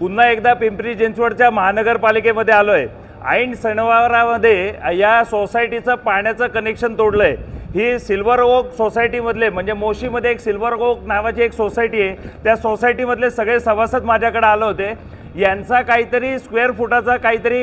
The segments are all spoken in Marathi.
पुन्हा एकदा पिंपरी चिंचवडच्या महानगरपालिकेमध्ये आलोय। ऐन शनिवारामध्ये या सोसायटीचं पाण्याचं कनेक्शन तोडलंय। ही सिल्वर ओक सोसायटीमधले म्हणजे मोशीमध्ये एक सिल्वर ओक नावाची एक सोसायटी आहे, त्या सोसायटीमधले सगळे सभासद माझ्याकडे आले होते। यांचा काहीतरी स्क्वेअर फुटाचा काहीतरी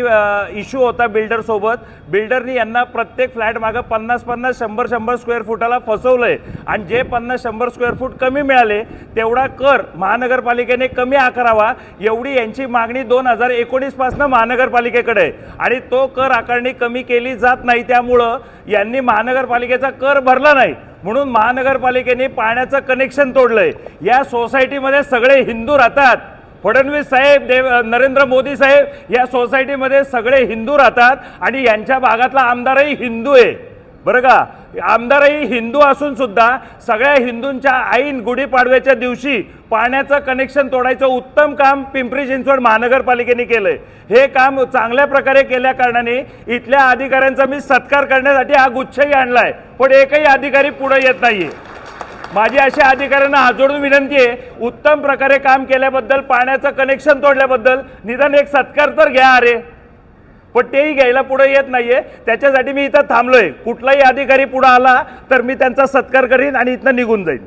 इश्यू होता बिल्डर सोबत। बिल्डरनी यांना प्रत्येक फ्लॅट मागे 50-50 100-100 स्क्वेअर फुटाला फसवलंय आणि जे 50-100 स्क्वेअर फूट कमी मिळाले तेवढा कर महानगरपालिकेने कमी आकारावा एवढी यांची मागणी 2019 पासून महानगरपालिकेकडे आहे आणि तो कर आकारणी कमी केली जात नाही, त्यामुळे यांनी महानगरपालिकेचा कर भरला नाही म्हणून महानगरपालिकेने पाण्याचं कनेक्शन तोडलंय। या सोसायटीमध्ये सगळे हिंदू राहतात। फडणवीस साहेब, नरेंद्र मोदी साहेब या सोसायटीमध्ये सगळे हिंदू राहतात आणि यांच्या भागातला आमदारही हिंदू आहे बरं का। आमदारही हिंदू असून सुद्धा सगळ्या हिंदूंच्या ऐन गुढीपाडव्याच्या दिवशी पाण्याचं कनेक्शन तोडायचं उत्तम काम पिंपरी चिंचवड महानगरपालिकेने केलंय। हे काम चांगल्या प्रकारे केल्या कारणाने इथल्या अधिकाऱ्यांचा मी सत्कार करण्यासाठी हा गुच्छही आणलाय, पण एकही अधिकारी पुढे येत नाहीये। माझी अशा अधिकाऱ्यांना हात जोडून विनंती आहे, उत्तम प्रकारे काम केल्याबद्दल, पाण्याचं कनेक्शन तोडल्याबद्दल निदान एक सत्कार तर घ्या अरे, पण तेही घ्यायला पुढे येत नाहीये। त्याच्यासाठी मी इथं थांबलोय। कुठलाही अधिकारी पुढे आला तर मी त्यांचा सत्कार करीन आणि इथनं निघून जाईन।